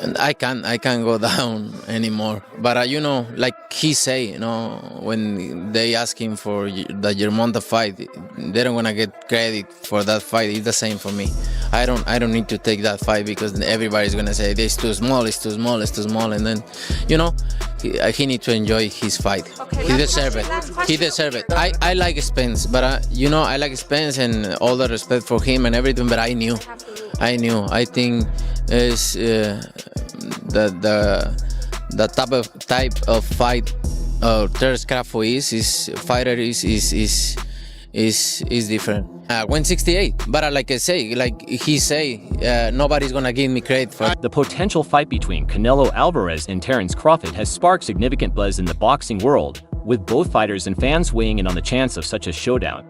And I can't go down anymore. But like he say, when they ask him for the Germonta fight, they don't wanna get credit for that fight. It's the same for me. I don't need to take that fight because everybody's gonna say it's too small, it's too small, it's too small, and then, he need to enjoy his fight. Okay, He deserve it. He deserve it. I like Spence, but I like Spence and all the respect for him and everything. But I knew. I think is the type of fight Terence Crawford is fighter is different. 168, but like I say, like he say, nobody's gonna give me credit for. The potential fight between Canelo Álvarez and Terence Crawford has sparked significant buzz in the boxing world, with both fighters and fans weighing in on the chance of such a showdown.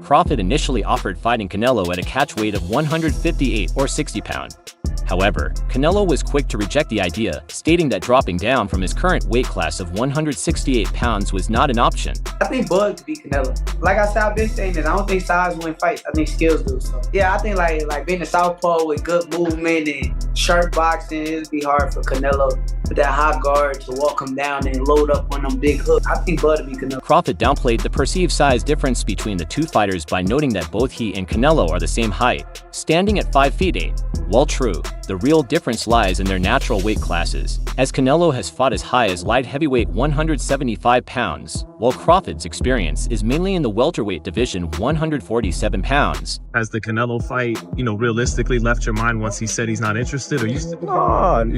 Crawford initially offered fighting Canelo at a catch weight of 158 or 60 pounds. However, Canelo was quick to reject the idea, stating that dropping down from his current weight class of 168 pounds was not an option. I think Bud could beat Canelo. Like I said, I've been saying this. I don't think size win fights. I think skills do. So yeah, I think like being a southpaw with good movement and sharp boxing, it'd be hard for Canelo with that high guard to walk him down and load up on them big hooks. I think Bud would beat Canelo. Crawford downplayed the perceived size difference between the two fighters by noting that both he and Canelo are the same height, standing at 5 feet 8. While true, the real difference lies in their natural weight classes, as Canelo has fought as high as light heavyweight 175 pounds, while Crawford's experience is mainly in the welterweight division 147 pounds. Has the Canelo fight, realistically left your mind once he said he's not interested, or you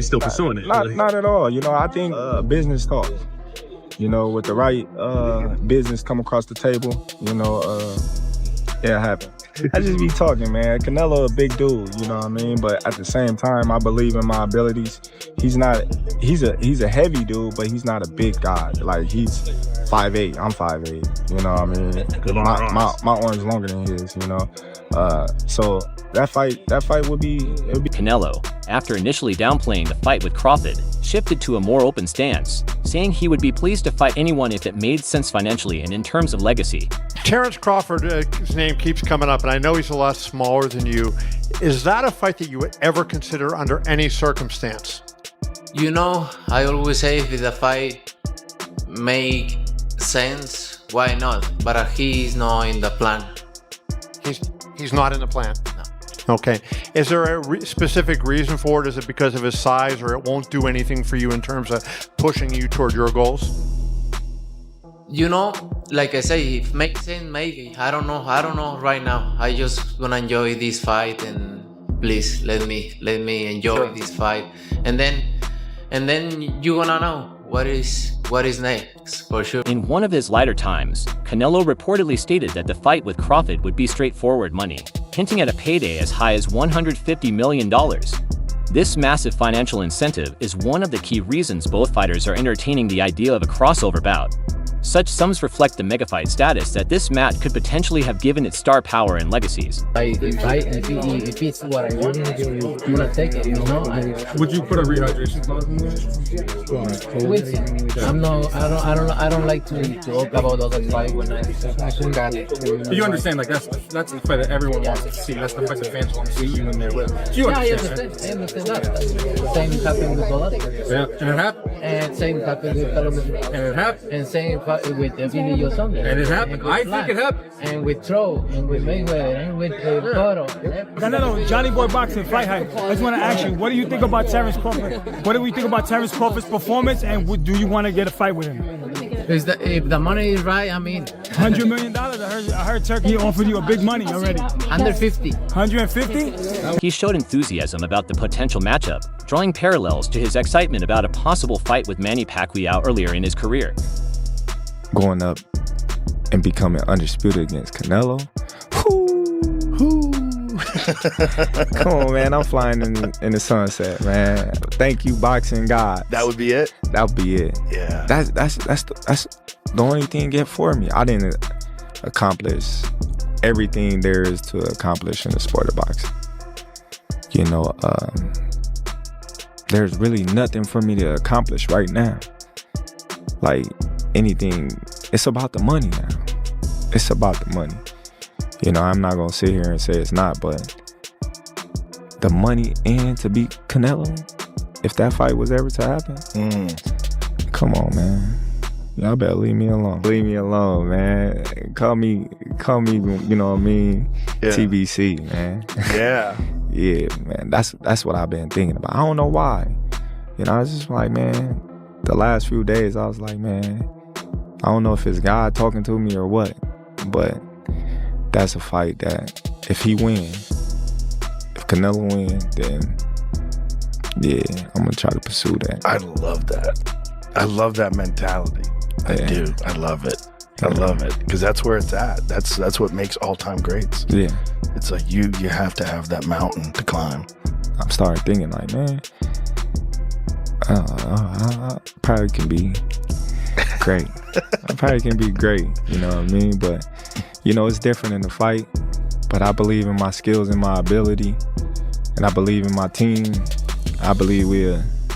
still pursuing it? Not at all. I think business talk. With the right business come across the table, it happened. I just be talking, man. Canelo a big dude, you know what I mean? But at the same time, I believe in my abilities. He's a heavy dude, but he's not a big guy. Like, he's 5'8", I'm 5'8", you know what I mean? My arm's longer than his, so that fight would be Canelo, after initially downplaying the fight with Crawford, shifted to a more open stance, saying he would be pleased to fight anyone if it made sense financially and in terms of legacy. Terence Crawford, his name keeps coming up, and I know he's a lot smaller than you. Is that a fight that you would ever consider under any circumstance? I always say if the fight make sense, why not? But he's not in the plan. He's not in the plan? No. Okay. Is there a specific reason for it? Is it because of his size, or it won't do anything for you in terms of pushing you toward your goals? Like I say, if makes sense, maybe. I don't know right now. I just gonna enjoy this fight, and please let me enjoy this fight, and then you gonna know what is next for sure. In one of his lighter times, Canelo reportedly stated that the fight with Crawford would be straightforward money, hinting at a payday as high as $150 million. This massive financial incentive is one of the key reasons both fighters are entertaining the idea of a crossover bout. Such sums reflect the megafight status that this match could potentially have given its star power and legacies. If it's what I want, I'm gonna take it. Would you put a rehydration clause in there? I don't like to talk about other fight when I got it. But you understand, like that's the fight that everyone wants to see. That's the fight the fans want to see you in there with. You understand, I understand that. Same happened with Alvarez. Yeah, and it happened. And same happened with Carlos. And it happened. And same with Billy Joe Saunders. And it happened. I think it happened. And with Tro, and with Mayweather, and with Cotto. Canelo, Johnny Boy Boxing, Fight Hype. I just want to ask you, what do you think about Terence Crawford? What do we think about Terence Crawford's performance, and do you want to get a fight with him? If the money is right, I mean. $100 million. I heard Turkey offered you a big money already. 150. 150? He showed enthusiasm about the potential matchup, drawing parallels to his excitement about a possible fight with Manny Pacquiao earlier in his career. Going up and becoming undisputed against Canelo. Come on, man. I'm flying in the sunset, man. Thank you, boxing God. That would be it? That would be it. Yeah. That's the only thing get for me. I didn't accomplish everything there is to accomplish in the sport of boxing. There's really nothing for me to accomplish right now. Like anything, it's about the money now. It's about the money. I'm not gonna sit here and say it's not, but the money and to beat Canelo if that fight was ever to happen, come on, man. Y'all better leave me alone. Leave me alone, man. Call me, you know what I mean? Yeah. TBC, man. Yeah. Yeah, man. That's what I've been thinking about. I don't know why. You know, I was just like, man, the last few days, I was like, man, I don't know if it's God talking to me or what, but that's a fight that if he wins, if Canelo wins, then yeah, I'm gonna try to pursue that. I love that. I love that mentality. I do. I love it. I love it because that's where it's at. That's what makes all-time greats. Yeah, it's like you have to have that mountain to climb. I'm starting thinking like, man, I probably can be great. I probably can be great. You know what I mean? But you know, it's different in the fight. But I believe in my skills and my ability, and I believe in my team. I believe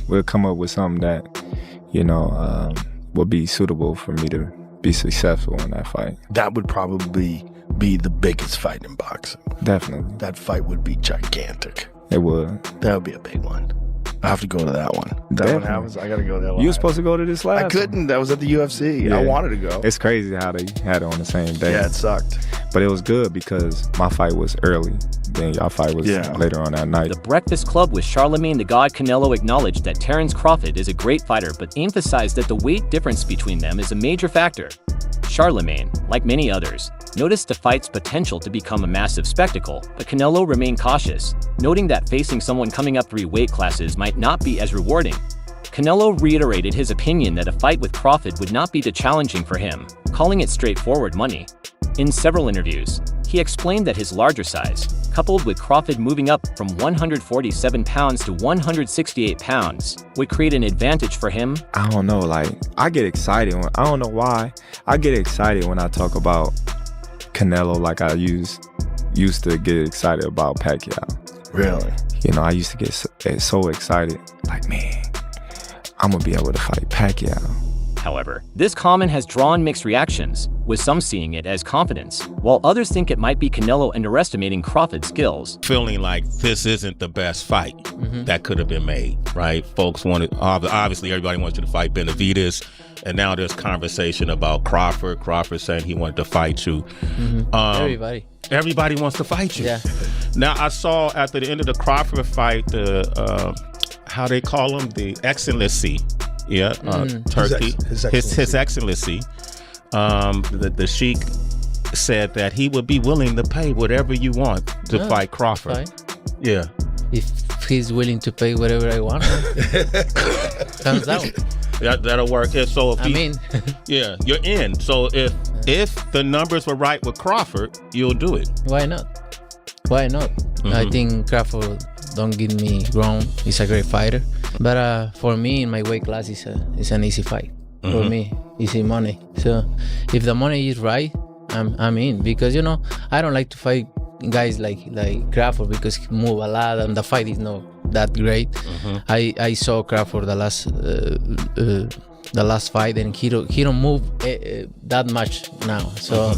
we'll come up with something that, you know, will be suitable for me to be successful in that fight. That would probably be the biggest fight in boxing. Definitely. That fight would be gigantic. It would. That would be a big one. I have to go to that one. That one happens. I got to go to that one. You were supposed to go to this last I couldn't. That was at the UFC. Yeah. I wanted to go. It's crazy how they had it on the same day. Yeah, it sucked. But it was good because my fight was early. Then y'all fight was later on that night. The Breakfast Club with Charlemagne the God Canelo acknowledged that Terence Crawford is a great fighter, but emphasized that the weight difference between them is a major factor. Charlemagne, like many others, noticed the fight's potential to become a massive spectacle, but Canelo remained cautious, noting that facing someone coming up 3 weight classes might not be as rewarding. Canelo reiterated his opinion that a fight with Crawford would not be too challenging for him, calling it straightforward money. In several interviews, he explained that his larger size, coupled with Crawford moving up from 147 pounds to 168 pounds, would create an advantage for him. I don't know, like, I get excited I don't know why, I get excited when I talk about Canelo like I used to get excited about Pacquiao. Really? You know, I used to get so excited, like, man, I'm gonna be able to fight Pacquiao. However, this comment has drawn mixed reactions, with some seeing it as confidence, while others think it might be Canelo underestimating Crawford's skills. Feeling like this isn't the best fight that could have been made, right? Folks wanted, obviously everybody wants you to fight Benavidez, and now there's conversation about Crawford. Crawford saying he wanted to fight you. Everybody wants to fight you. Yeah. Now, I saw after the end of the Crawford fight, how they call him, the excellency. Yeah, Turkey, his excellency, the Sheik said that he would be willing to pay whatever you want to fight Crawford. Fine. Yeah. If he's willing to pay whatever I want, thumbs down. That'll work. Yeah, so if yeah, you're in. So if the numbers were right with Crawford, you'll do it. Why not? Why not? I think Crawford, don't get me wrong, he's a great fighter. But for me, in my weight class, it's an easy fight. For me, easy money. So if the money is right, I'm in. Because, you know, I don't like to fight guys like Crawford because he move a lot and the fight is not that great. I saw Crawford the last fight and he don't move that much now. So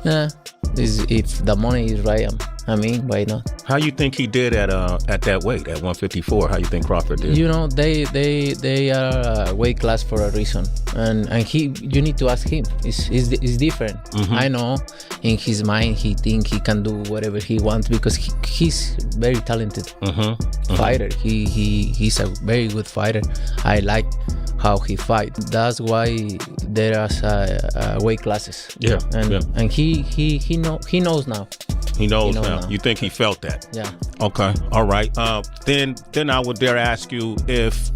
yeah, if the money is right, I mean, why not? How you think he did at that weight, at 154? How you think Crawford did? You know, they are a weight class for a reason, and you need to ask him. It's different. I know in his mind he think he can do whatever he wants because he's very talented fighter. He's a very good fighter. I like how he fight. That's why there is weight classes. Yeah, and he knows now. He knows now. You think he felt that? Yeah. Okay. All right. Then I would dare ask you if,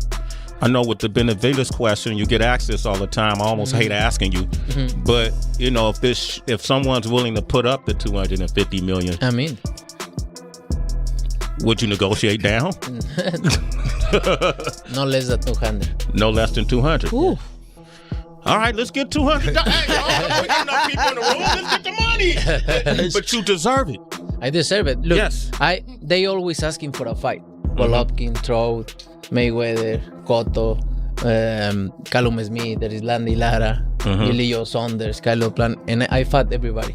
I know with the Benavidez question, you get asked this all the time. I almost hate asking you, but you know, if someone's willing to put up the 250 million, I mean, would you negotiate down? No less than 200. No less than 200. Ooh. All right, let's get 200. Hey, y'all, put enough people in the room. Let's get the money. But you deserve it. I deserve it. Look, yes. They always asking for a fight. Golovkin, Trout, Mayweather, Cotto, Callum Smith, there is Landy Lara, Emilio Saunders, Kylo Plan, and I fought everybody.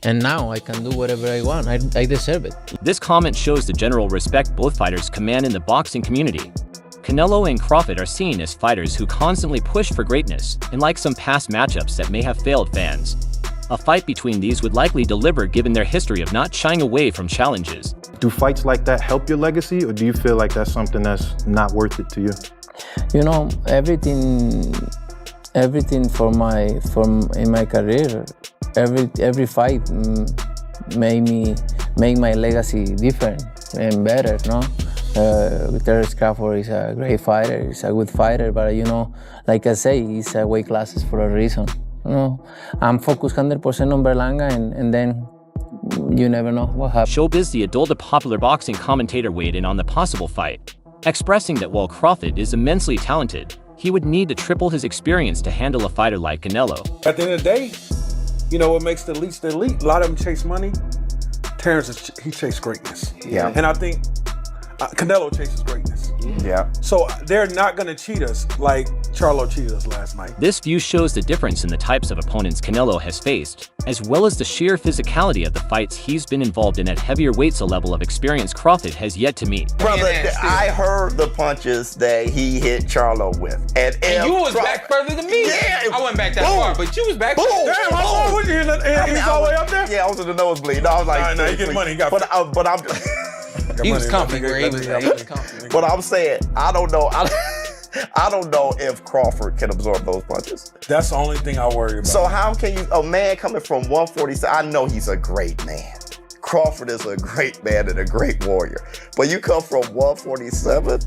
And now I can do whatever I want. I deserve it. This comment shows the general respect both fighters command in the boxing community. Canelo and Crawford are seen as fighters who constantly push for greatness, unlike some past matchups that may have failed fans. A fight between these would likely deliver given their history of not shying away from challenges. Do fights like that help your legacy, or do you feel like that's something that's not worth it to you? You know, everything in my career, every fight make my legacy different and better, no? Terence Crawford is a great fighter, he's a good fighter, but you know, like I say, he's a weight classes for a reason. You know, I'm focused 100% on Berlanga, and then you never know what happens. Showbiz The Adult, a popular boxing commentator, weighed in on the possible fight, expressing that while Crawford is immensely talented, he would need to triple his experience to handle a fighter like Canelo. At the end of the day, you know what makes the elite the elite? A lot of them chase money. Terence, he chased greatness. Yeah. And I think Canelo chases greatness. Yeah. So they're not going to cheat us like Charlo cheated us last night. This view shows the difference in the types of opponents Canelo has faced, as well as the sheer physicality of the fights he's been involved in at heavier weights. A level of experience Crawford has yet to meet. Brother, I heard the punches that he hit Charlo with. And you was back further than me. Yeah. I went back that far, but you was back further. Damn, how far was you? He's all the way up there? Yeah, I was in the nosebleed. No, I was like, no, you get money. You got but I'm he was comfy where he was at. He was comfy. But I'm saying, I don't know. I don't know if Crawford can absorb those punches. That's the only thing I worry about. So how can you, a man coming from 147, I know he's a great man. Crawford is a great man and a great warrior. But you come from 147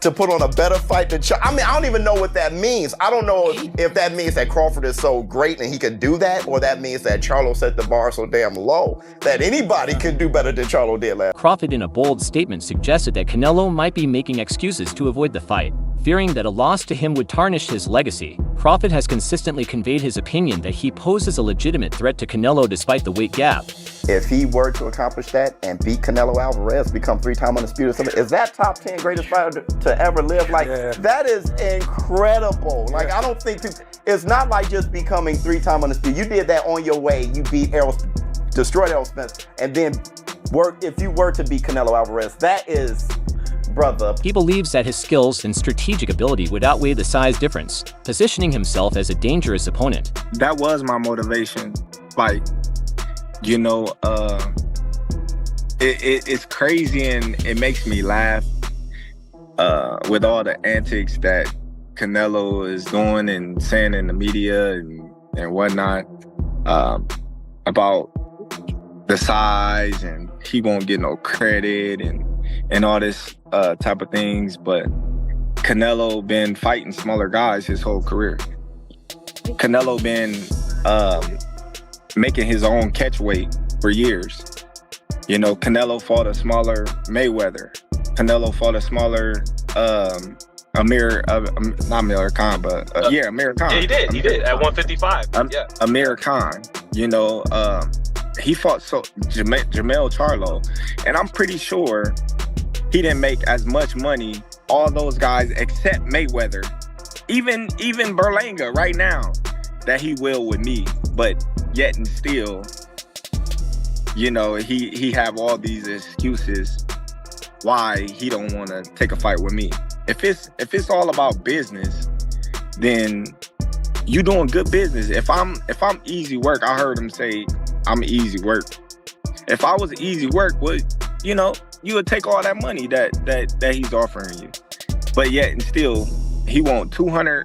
to put on a better fight than Charlo. I mean, I don't even know what that means. I don't know if that means that Crawford is so great and he can do that, or that means that Charlo set the bar so damn low that anybody can do better than Charlo did last. Crawford, in a bold statement, suggested that Canelo might be making excuses to avoid the fight, fearing that a loss to him would tarnish his legacy. Crawford has consistently conveyed his opinion that he poses a legitimate threat to Canelo despite the weight gap. If he were to accomplish that and beat Canelo Alvarez, become 3-time undisputed, is that top 10 greatest fighter to ever live? Like, that is incredible. Like, I don't think people, it's not like just becoming 3-time undisputed. You did that on your way. You beat destroyed Errol Spence, and then if you were to beat Canelo Alvarez, that is, brother. He believes that his skills and strategic ability would outweigh the size difference, positioning himself as a dangerous opponent. That was my motivation. Like, you know, it's crazy and it makes me laugh with all the antics that Canelo is doing and saying in the media and whatnot about the size, and he won't get no credit and all this type of things. But Canelo been fighting smaller guys his whole career. Canelo been making his own catch weight for years. You know, Canelo fought a smaller Mayweather. Canelo fought a smaller Amir Khan, but Amir Khan. Yeah, he did at 155. Amir Khan. You know, he fought Jamel Charlo, and I'm pretty sure he didn't make as much money, all those guys except Mayweather, even Berlanga right now, that he will with me. But yet and still, you know, he have all these excuses why he don't want to take a fight with me. If it's all about business, then you doing good business. If I'm easy work, I heard him say I'm easy work. If I was easy work, well, you know, you would take all that money that he's offering you. But yet and still, he want $200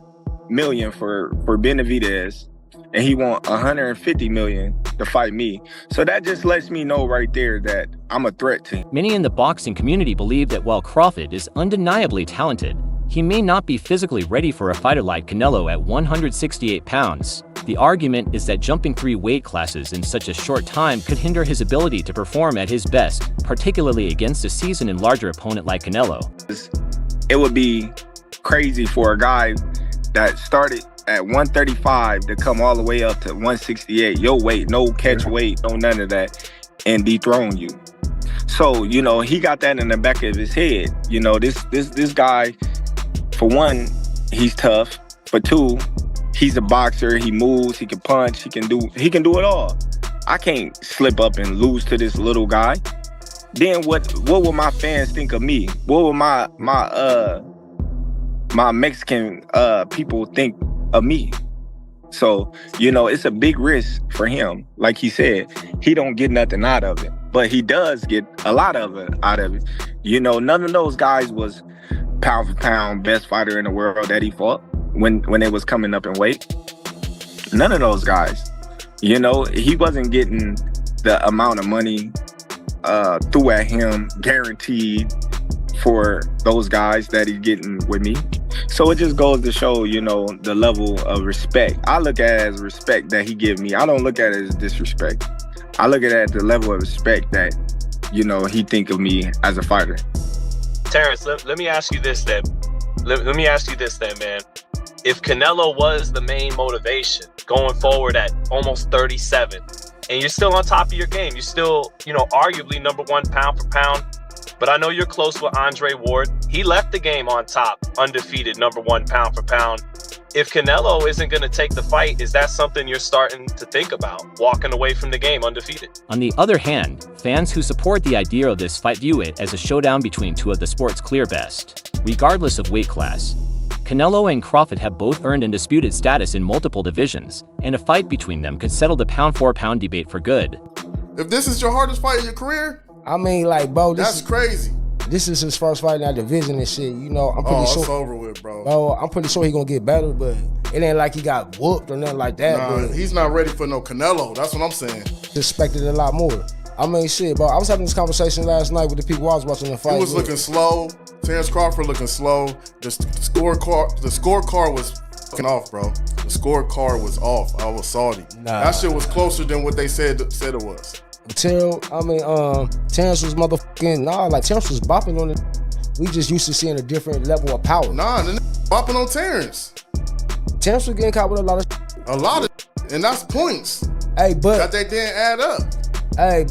million for Benavidez, and he want $150 million to fight me. So that just lets me know right there that I'm a threat to him. Many in the boxing community believe that while Crawford is undeniably talented, he may not be physically ready for a fighter like Canelo at 168 pounds. The argument is that jumping 3 weight classes in such a short time could hinder his ability to perform at his best, particularly against a seasoned and larger opponent like Canelo. It would be crazy for a guy that started at 135 to come all the way up to 168, your weight, no catch weight, no none of that, and dethrone you. So, you know, he got that in the back of his head. You know, this guy, for one, he's tough. For two, he's a boxer. He moves. He can punch. He can do it all. I can't slip up and lose to this little guy. Then what will my fans think of me? What will my my Mexican people think of me. So, you know, it's a big risk for him. Like he said, he don't get nothing out of it, but he does get a lot of it out of it. You know, none of those guys was pound for pound best fighter in the world that he fought when it was coming up in weight. None of those guys. You know, he wasn't getting the amount of money threw at him guaranteed for those guys that he's getting with me. So it just goes to show, you know, the level of respect. I look at it as respect that he give me. I don't look at it as disrespect. I look at it as the level of respect that, you know, he think of me as a fighter. Terence, let me ask you this then. Let me ask you this then, man. If Canelo was the main motivation going forward at almost 37, and you're still on top of your game, you're still, you know, arguably number one pound for pound, but I know you're close with Andre Ward. He left the game on top, undefeated, number one pound for pound. If Canelo isn't going to take the fight, is that something you're starting to think about, walking away from the game undefeated? On the other hand, fans who support the idea of this fight view it as a showdown between two of the sport's clear best, regardless of weight class. Canelo and Crawford have both earned undisputed status in multiple divisions, and a fight between them could settle the pound-for-pound debate for good. If this is your hardest fight of your career, I mean, like, bro, that's crazy. This is his first fight in our division and shit. You know, I'm pretty sure. It's over with, bro. Bro, I'm pretty sure he's gonna get better, but it ain't like he got whooped or nothing like that. Nah, but he's not ready for no Canelo. That's what I'm saying. Expected a lot more. I mean, shit, bro. I was having this conversation last night with the people I was watching the fight. He was looking slow. Terence Crawford looking slow. The scorecard was fucking off, bro. The scorecard was off. I was salty. That shit was closer than what they said it was. Terence was motherfucking, like Terence was bopping on it. We just used to seeing a different level of power. Nah, the bopping on Terence. Terence was getting caught with a lot of A lot of and that's points. Hey, but that they didn't add up. Hey,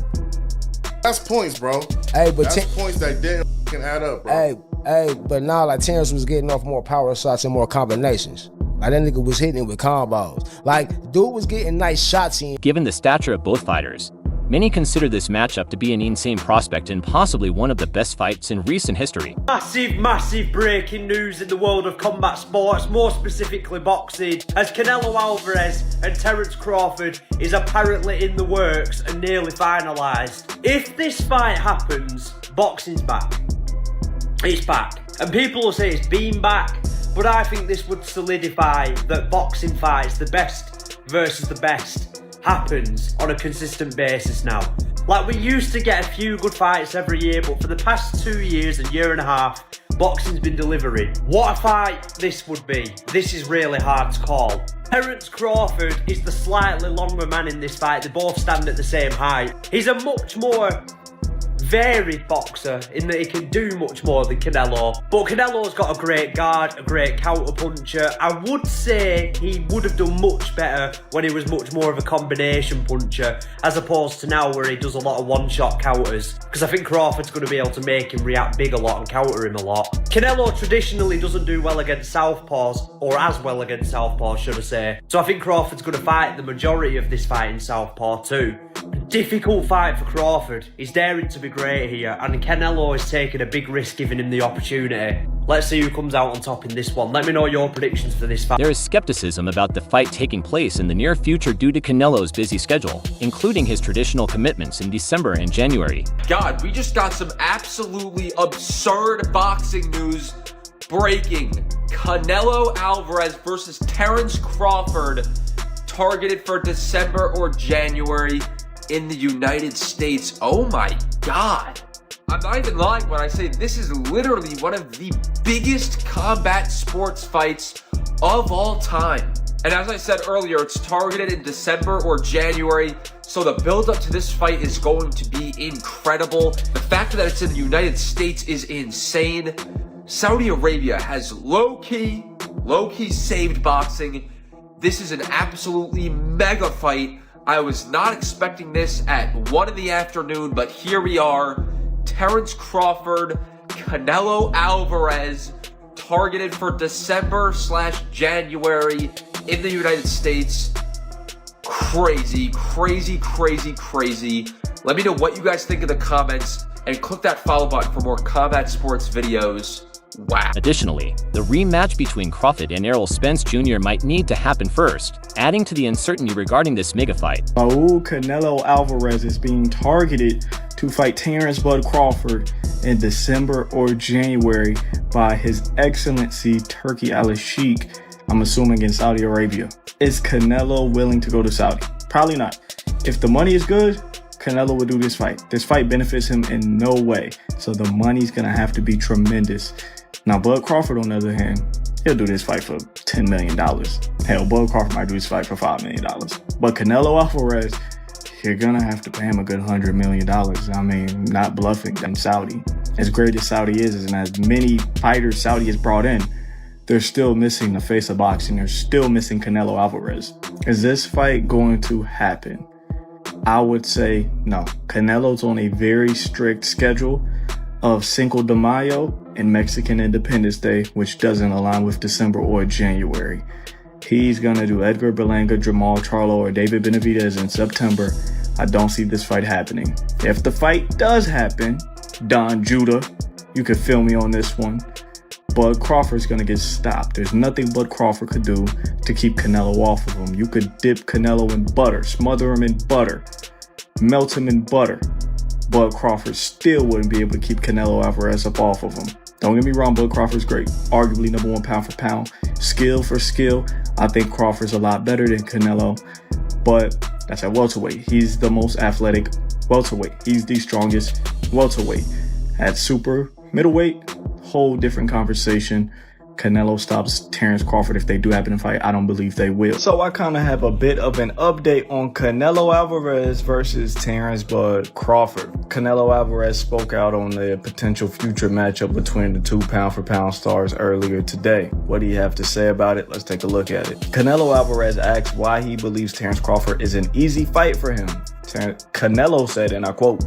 that's points, bro. Hey, but that's points that didn't add up, bro. Hey, but now like Terence was getting off more power shots and more combinations. Like that nigga was hitting it with combos. Like dude was getting nice shots in. Given the stature of both fighters, many consider this matchup to be an insane prospect and possibly one of the best fights in recent history. Massive breaking news in the world of combat sports, more specifically boxing, as Canelo Álvarez and Terence Crawford is apparently in the works and nearly finalised. If this fight happens, boxing's back. It's back. And people will say it's been back, but I think this would solidify that boxing fights, the best versus the best, happens on a consistent basis now. Like we used to get a few good fights every year, but for the past 2 years and year and a half, boxing's been delivering. What a fight this would be. This is really hard to call. Terence Crawford is the slightly longer man in this fight. They both stand at the same height. He's a much more varied boxer in that he can do much more than Canelo, but Canelo's got a great guard, a great counter puncher. I would say he would have done much better when he was much more of a combination puncher as opposed to now where he does a lot of one-shot counters, because I think Crawford's going to be able to make him react big a lot and counter him a lot. Canelo traditionally doesn't do well against southpaws, or as well against southpaws should I say, so I think Crawford's going to fight the majority of this fight in southpaw too. Difficult fight for Crawford. He's daring to be great here, and Canelo is taking a big risk giving him the opportunity. Let's see who comes out on top in this one. Let me know your predictions for this fight. There is skepticism about the fight taking place in the near future due to Canelo's busy schedule, including his traditional commitments in December and January. God, we just got some absolutely absurd boxing news breaking. Canelo Álvarez versus Terence Crawford, targeted for December or January in the United States. Oh my God. I'm not even lying when I say this is literally one of the biggest combat sports fights of all time. And as I said earlier, it's targeted in December or January, so the build up to this fight is going to be incredible. The fact that it's in the United States is insane. Saudi Arabia has low-key saved boxing. This is an absolutely mega fight. I was not expecting this at 1 in the afternoon, but here we are. Terence Crawford, Canelo Álvarez, targeted for December/January in the United States. Crazy. Let me know what you guys think in the comments, and click that follow button for more combat sports videos. Wow. Additionally, the rematch between Crawford and Errol Spence Jr. might need to happen first, adding to the uncertainty regarding this mega fight. Canelo Alvarez is being targeted to fight Terence Bud Crawford in December or January by His Excellency Turki Al-Sheikh, I'm assuming in Saudi Arabia. Is Canelo willing to go to Saudi? Probably not. If the money is good, Canelo will do this fight. This fight benefits him in no way, so the money's gonna have to be tremendous. Now, Bud Crawford, on the other hand, he'll do this fight for $10 million. Hell, Bud Crawford might do this fight for $5 million. But Canelo Alvarez, you're gonna have to pay him a good $100 million. I mean, not bluffing. I'm Saudi. As great as Saudi is, and as many fighters Saudi has brought in, they're still missing the face of boxing. They're still missing Canelo Alvarez. Is this fight going to happen? I would say no. Canelo's on a very strict schedule of Cinco de Mayo and Mexican Independence Day, which doesn't align with December or January. He's going to do Edgar, Berlanga, Jamal Charlo, or David Benavidez in September. I don't see this fight happening. If the fight does happen, Don Judah, you could feel me on this one. Bud Crawford's going to get stopped. There's nothing Bud Crawford could do to keep Canelo off of him. You could dip Canelo in butter, smother him in butter, melt him in butter. Bud Crawford still wouldn't be able to keep Canelo Alvarez up off of him. Don't get me wrong, Bud Crawford's great. Arguably #1 pound for pound. Skill for skill, I think Crawford's a lot better than Canelo. But that's at welterweight. He's the most athletic welterweight. He's the strongest welterweight. At super middleweight, whole different conversation. Canelo stops Terence Crawford if they do happen to fight. I don't believe they will. So I kind of have a bit of an update on Canelo Alvarez versus Terence Bud Crawford. Canelo Alvarez spoke out on the potential future matchup between the two pound-for-pound stars earlier today. What do you have to say about it? Let's take a look at it. Canelo Alvarez asked why he believes Terence Crawford is an easy fight for him. Canelo said, and I quote,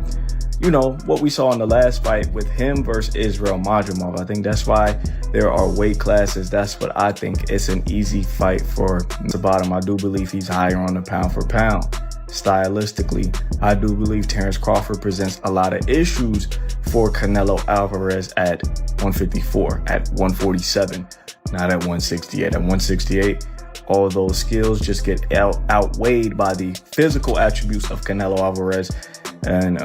"You know, what we saw in the last fight with him versus Israel Madrimov. I think that's why there are weight classes. That's what I think. It's an easy fight for the bottom. I do believe he's higher on the pound for pound. Stylistically, I do believe Terence Crawford presents a lot of issues for Canelo Alvarez at 154, at 147, not at 168. At 168, all those skills just get outweighed by the physical attributes of Canelo Alvarez. And,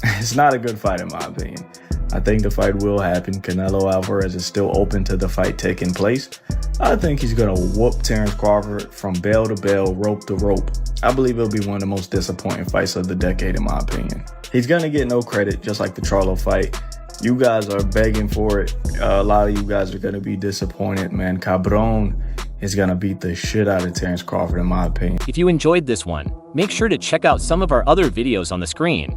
it's not a good fight in my opinion. I think the fight will happen. Canelo Alvarez is still open to the fight taking place. I think he's going to whoop Terence Crawford from bell to bell, rope to rope. I believe it'll be one of the most disappointing fights of the decade in my opinion. He's going to get no credit, just like the Charlo fight. You guys are begging for it. A lot of you guys are going to be disappointed, man. Cabron is going to beat the shit out of Terence Crawford in my opinion. If you enjoyed this one, make sure to check out some of our other videos on the screen.